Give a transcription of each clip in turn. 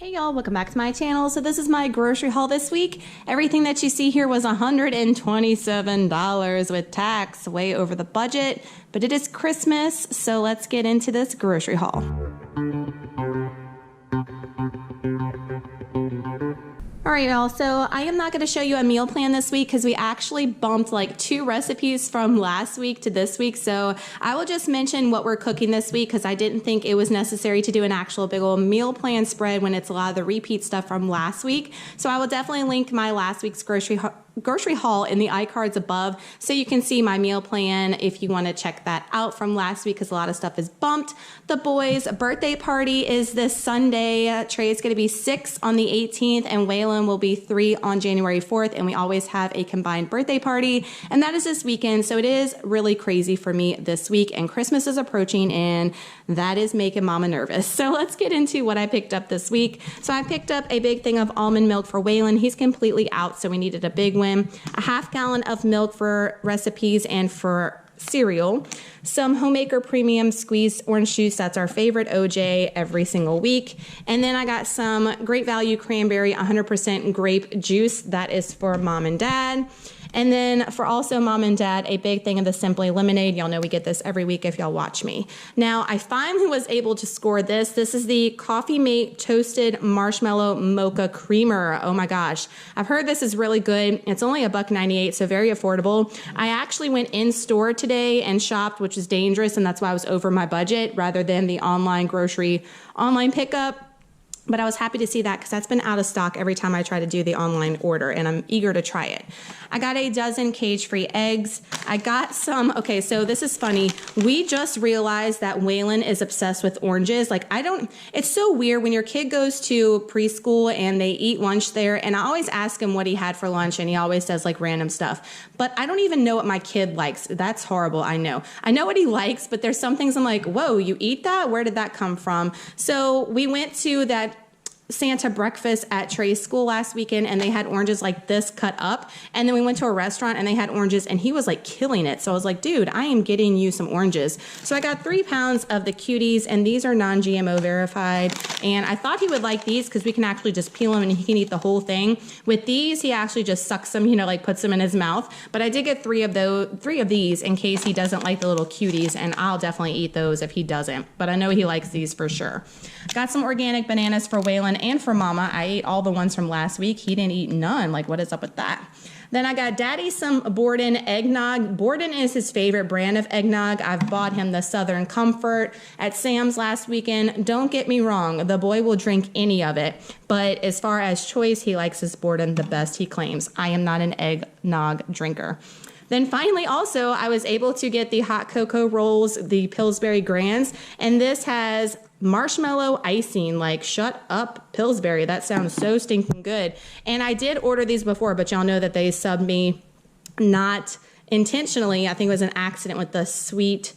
Hey y'all, welcome back to my channel. So this is my grocery haul this week. Everything that you see here was $127 with tax, way over the budget, but it is Christmas, so let's get into this grocery haul. All right, y'all, so I am not going to show you a meal plan this week because we actually bumped like 2 recipes from last week to this week. So I will just mention what we're cooking this week because I didn't think it was necessary to do an actual big old meal plan spread when it's a lot of the repeat stuff from last week. So I will definitely link my last week's grocery haul in the iCards above so you can see my meal plan if you want to check that out from last week because a lot of stuff is bumped. The boys' birthday party is this Sunday. Trey is going to be 6 on the 18th and Waylon will be 3 on January 4th, and we always have a combined birthday party, and that is this weekend. So it is really crazy for me this week, and Christmas is approaching and that is making mama nervous. So let's get into what I picked up this week. So I picked up a big thing of almond milk for Waylon. He's completely out, so we needed a big one. A half gallon of milk for recipes and for cereal. Some Homemaker Premium Squeezed Orange Juice. That's our favorite OJ every single week. And then I got some Great Value Cranberry 100% grape juice. That is for mom and dad. And then for also mom and dad, a big thing of the Simply Lemonade. Y'all know we get this every week if y'all watch me. Now, I finally was able to score this. This is the Coffee Mate Toasted Marshmallow Mocha Creamer. Oh my gosh. I've heard this is really good. It's only $1.98, so very affordable. I actually went in store today and shopped, which is dangerous, and that's why I was over my budget rather than the online pickup. But I was happy to see that because that's been out of stock every time I try to do the online order, and I'm eager to try it. I got a dozen cage-free eggs. I got some, okay, so this is funny. We just realized that Waylon is obsessed with oranges. Like, it's so weird when your kid goes to preschool and they eat lunch there, and I always ask him what he had for lunch, and he always says like random stuff. But I don't even know what my kid likes. That's horrible, I know. I know what he likes, but there's some things I'm like, whoa, you eat that? Where did that come from? So we went to that Santa breakfast at Trey's school last weekend, and they had oranges like this cut up, and then we went to a restaurant and they had oranges and he was like killing it. So I was like, dude, I am getting you some oranges. So I got 3 pounds of the cuties, and these are non-GMO verified, and I thought he would like these because we can actually just peel them and he can eat the whole thing. With these, he actually just sucks them, you know, like puts them in his mouth. But I did get 3 of these in case he doesn't like the little cuties, and I'll definitely eat those if he doesn't, but I know he likes these for sure. Got some organic bananas for Waylon and for mama. I ate all the ones from last week. He didn't eat none. Like, what is up with that? Then I got daddy some Borden eggnog. Borden is his favorite brand of eggnog. I've bought him the Southern Comfort at Sam's last weekend. Don't get me wrong, the boy will drink any of it, but as far as choice, he likes his Borden the best, he claims. I am not an eggnog drinker. Then finally, also, I was able to get the hot cocoa rolls, the Pillsbury Grands, and this has marshmallow icing. Like, shut up, Pillsbury. That sounds so stinking good. And I did order these before, but y'all know that they subbed me not intentionally. I think it was an accident with the sweet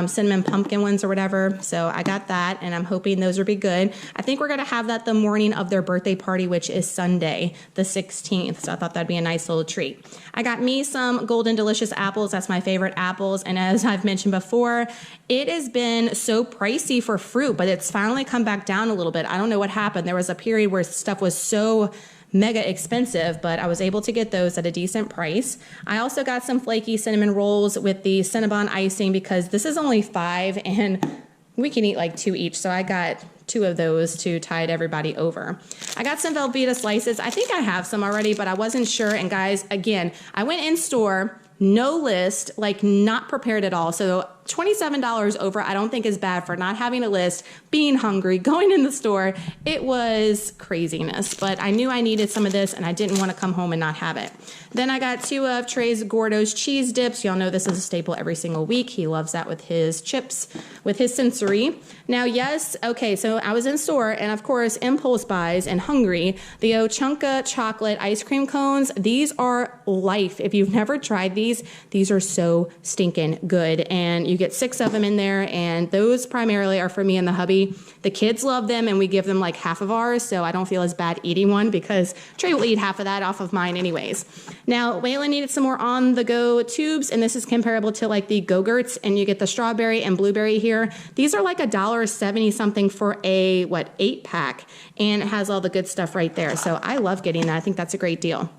cinnamon pumpkin ones or whatever. So I got that, and I'm hoping those will be good. I think we're going to have that the morning of their birthday party, which is Sunday, the 16th. So I thought that'd be a nice little treat. I got me some Golden Delicious apples. That's my favorite apples. And as I've mentioned before, it has been so pricey for fruit, but it's finally come back down a little bit. I don't know what happened. There was a period where stuff was so mega expensive, but I was able to get those at a decent price. I also got some flaky cinnamon rolls with the Cinnabon icing because this is only 5 and we can eat like 2 each. So I got 2 of those to tide everybody over. I got some Velveeta slices. I think I have some already, but I wasn't sure. And guys, again, I went in store, no list, like not prepared at all. So $27 over, I don't think is bad for not having a list, being hungry, going in the store. It was craziness, but I knew I needed some of this and I didn't want to come home and not have it. Then I got 2 of Trey's Gordo's cheese dips. Y'all know this is a staple every single week. He loves that with his chips, with his sensory. Now, yes, okay, so I was in store and of course, impulse buys and hungry. The Ochunka chocolate ice cream cones, these are life. If you've never tried these are so stinking good, and you get 6 of them in there, and those primarily are for me and the hubby. The kids love them, and we give them like half of ours, so I don't feel as bad eating one because Trey will eat half of that off of mine anyways. Now, Waylon needed some more on-the-go tubes, and this is comparable to like the Go-Gurts, and you get the strawberry and blueberry here. These are like $1.70 something for a, 8-pack, and it has all the good stuff right there. So I love getting that. I think that's a great deal.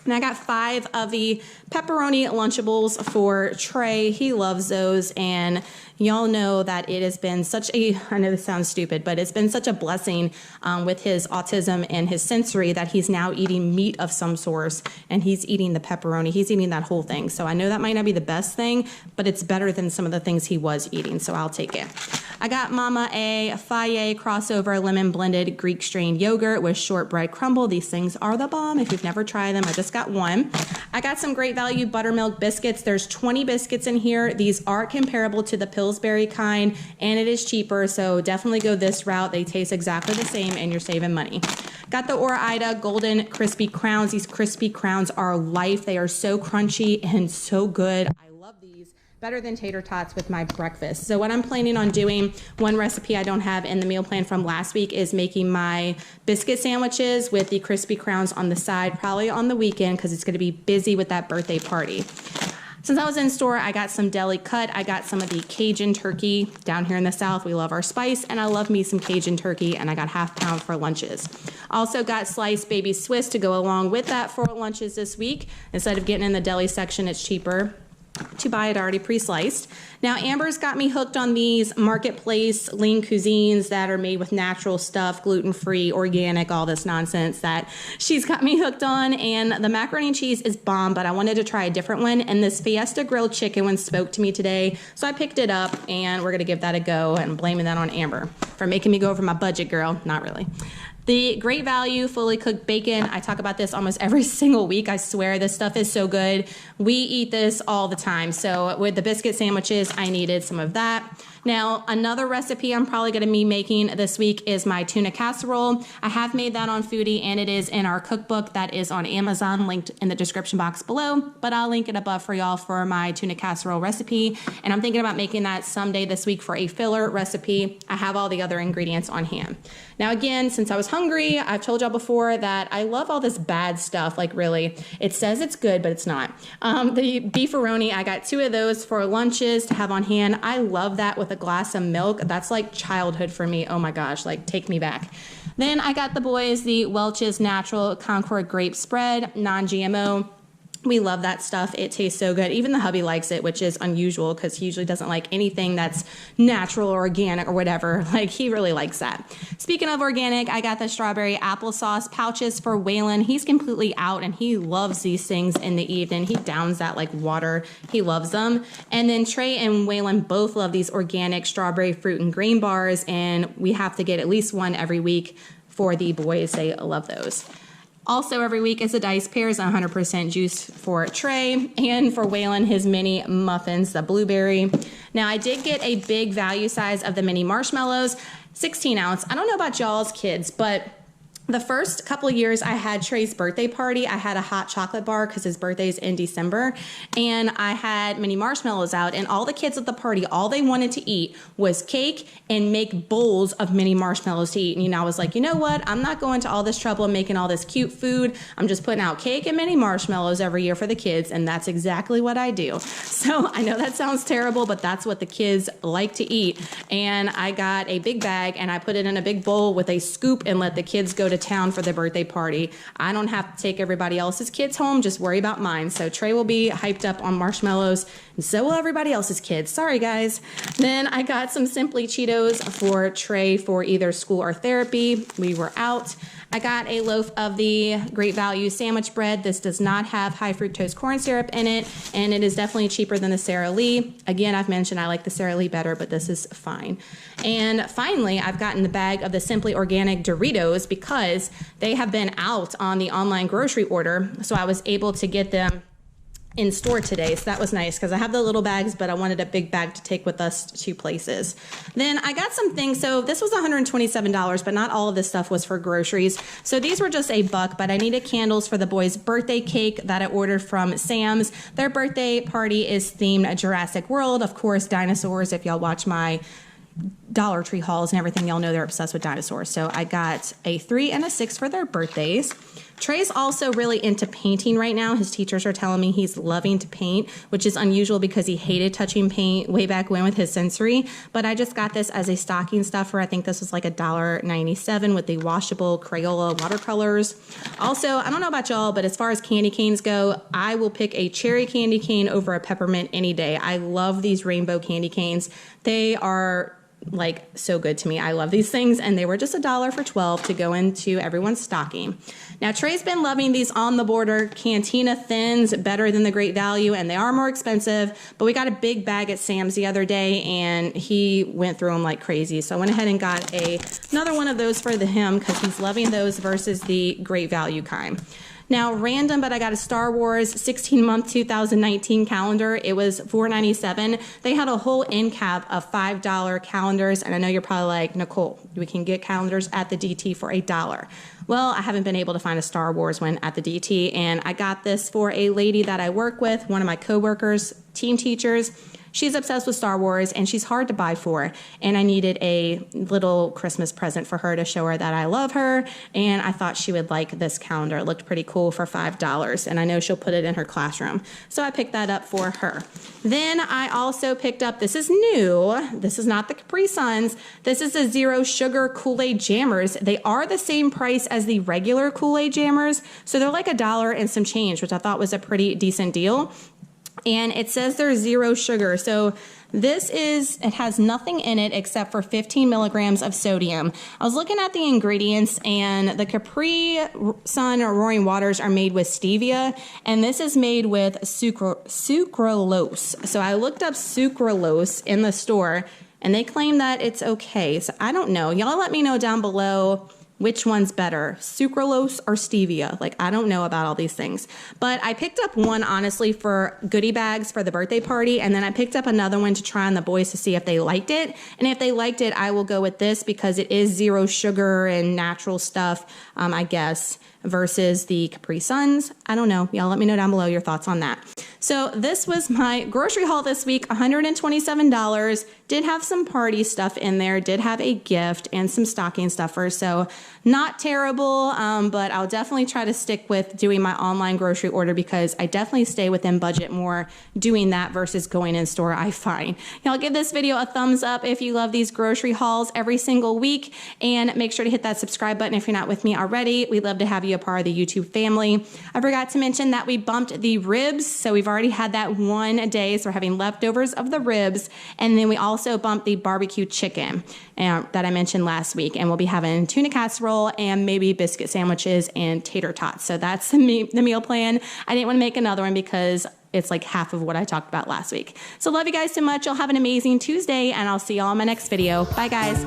And I got 5 of the pepperoni Lunchables for Trey. He loves those, and y'all know that it has been such a, I know this sounds stupid, but it's been such a blessing with his autism and his sensory that he's now eating meat of some sort, and he's eating the pepperoni. He's eating that whole thing. So I know that might not be the best thing, but it's better than some of the things he was eating, so I'll take it. I got Mama a Faye crossover lemon blended Greek strain yogurt with shortbread crumble. These things are the bomb. If you've never tried them, I just got one. I got some Great Value buttermilk biscuits. There's 20 biscuits in here. These are comparable to the Pillsbury kind, and it is cheaper, so definitely go this route. They taste exactly the same, and you're saving money. Got the Ore-Ida Golden Crispy Crowns. These crispy crowns are life. They are so crunchy and so good. I love these. Better than tater tots with my breakfast. So what I'm planning on doing, one recipe I don't have in the meal plan from last week, is making my biscuit sandwiches with the crispy crowns on the side, probably on the weekend because it's going to be busy with that birthday party. Since I was in store, I got some deli cut. I got some of the Cajun turkey. Down here in the South, we love our spice, and I love me some Cajun turkey, and I got ½ pound for lunches. Also got sliced baby Swiss to go along with that for lunches this week. Instead of getting in the deli section, it's cheaper to buy it already pre-sliced. Now, Amber's got me hooked on these Marketplace lean cuisines that are made with natural stuff, gluten-free, organic, all this nonsense that she's got me hooked on. And the macaroni and cheese is bomb, but I wanted to try a different one. And this Fiesta grilled chicken one spoke to me today. So I picked it up, and we're going to give that a go. And I'm blaming that on Amber for making me go over my budget, girl. Not really. The Great Value fully cooked bacon. I talk about this almost every single week. I swear this stuff is so good. We eat this all the time. So with the biscuit sandwiches, I needed some of that. Now, another recipe I'm probably going to be making this week is my tuna casserole. I have made that on Foodie, and it is in our cookbook that is on Amazon, linked in the description box below, but I'll link it above for y'all for my tuna casserole recipe. And I'm thinking about making that someday this week for a filler recipe. I have all the other ingredients on hand. Now, again, since I was hungry, I've told y'all before that I love all this bad stuff. Like, really, it says it's good, but it's not. The beefaroni, I got 2 of those for lunches to have on hand. I love that with a glass of milk. That's like childhood for me. Oh my gosh, like take me back. Then I got the boys the Welch's Natural Concord Grape Spread, non-GMO. We love that stuff. It tastes so good. Even the hubby likes it, which is unusual because he usually doesn't like anything that's natural or organic or whatever. Like, he really likes that. Speaking of organic, I got the strawberry applesauce pouches for Waylon. He's completely out, and he loves these things in the evening. He downs that like water. He loves them. And then Trey and Waylon both love these organic strawberry fruit and grain bars, and we have to get at least one every week for the boys. They love those. Also every week is the Dice Pears, 100% juice for Trey, and for Waylon, his mini muffins, the blueberry. Now, I did get a big value size of the mini marshmallows, 16 ounce. I don't know about y'all's kids, but the first couple of years I had Trey's birthday party, I had a hot chocolate bar because his birthday's in December, and I had mini marshmallows out, and all the kids at the party, all they wanted to eat was cake and make bowls of mini marshmallows to eat. And, you know, I was like, you know what? I'm not going to all this trouble and making all this cute food. I'm just putting out cake and mini marshmallows every year for the kids, and that's exactly what I do. So I know that sounds terrible, but that's what the kids like to eat. And I got a big bag, and I put it in a big bowl with a scoop and let the kids go to town for the birthday party. I don't have to take everybody else's kids home, just worry about mine. So Trey will be hyped up on marshmallows, and so will everybody else's kids. Sorry, guys. Then I got some Simply Cheetos for Trey for either school or therapy. We were out. I got a loaf of the Great Value sandwich bread. This does not have high fructose corn syrup in it, and it is definitely cheaper than the Sara Lee. Again, I've mentioned I like the Sara Lee better, but this is fine. And finally, I've gotten the bag of the Simply Organic Doritos because they have been out on the online grocery order, so I was able to get them in store today, so that was nice because I have the little bags, but I wanted a big bag to take with us to places. Then I got some things. So this was $127, but not all of this stuff was for groceries. So these were just $1, but I needed candles for the boys' birthday cake that I ordered from Sam's. Their birthday party is themed Jurassic World, of course, dinosaurs. If y'all watch my Dollar Tree hauls and everything, y'all know they're obsessed with dinosaurs. So I got a 3 and a 6 for their birthdays. Trey's also really into painting right now. His teachers are telling me he's loving to paint, which is unusual because he hated touching paint way back when with his sensory. But I just got this as a stocking stuffer. I think this was like $1.97 with the washable Crayola watercolors. Also, I don't know about y'all, but as far as candy canes go, I will pick a cherry candy cane over a peppermint any day. I love these rainbow candy canes. They are like so good to me. I love these things, and they were just $1 for 12 to go into everyone's stocking. Now Trey's been loving these On the Border Cantina Thins, better than the Great Value, and they are more expensive, but we got a big bag at Sam's the other day and he went through them like crazy. So I went ahead and got another one of those for him because he's loving those versus the Great Value kind. Now, random, but I got a Star Wars 16-month 2019 calendar. It was $4.97. They had a whole end cap of $5 calendars, and I know you're probably like, Nicole, we can get calendars at the DT for $1. Well, I haven't been able to find a Star Wars one at the DT, and I got this for a lady that I work with, one of my coworkers, team teachers. She's obsessed with Star Wars, and she's hard to buy for, and I needed a little Christmas present for her to show her that I love her, and I thought she would like this calendar. It looked pretty cool for $5, and I know she'll put it in her classroom. So I picked that up for her. Then I also picked up, this is new, this is not the Capri Suns, this is the Zero Sugar Kool-Aid Jammers. They are the same price as the regular Kool-Aid Jammers, so they're like $1 and some change, which I thought was a pretty decent deal. And it says there's 0 sugar. So it has nothing in it except for 15 milligrams of sodium. I was looking at the ingredients, and the Capri Sun or Roaring Waters are made with stevia, and this is made with sucralose. So I looked up sucralose in the store, and they claim that it's okay. So I don't know. Y'all let me know down below which one's better, sucralose or stevia. Like, I don't know about all these things. But I picked up one, honestly, for goodie bags for the birthday party, and then I picked up another one to try on the boys to see if they liked it. And if they liked it, I will go with this because it is 0 sugar and natural stuff, I guess, versus the Capri Suns. I don't know. Y'all let me know down below your thoughts on that. So this was my grocery haul this week, $127. Did have some party stuff in there, did have a gift and some stocking stuffers. So not terrible, but I'll definitely try to stick with doing my online grocery order because I definitely stay within budget more doing that versus going in store, I find. Y'all give this video a thumbs up if you love these grocery hauls every single week, and make sure to hit that subscribe button if you're not with me already. We'd love to have you a part of the YouTube family. I forgot to mention that we bumped the ribs, so we've already had that one day, so we're having leftovers of the ribs, and then we also bumped the barbecue chicken that I mentioned last week, and we'll be having tuna casserole and maybe biscuit sandwiches and tater tots. So that's the meal plan. I didn't want to make another one because it's like half of what I talked about last week. So love you guys so much. You'll have an amazing Tuesday, and I'll see y'all in my next video. Bye, guys.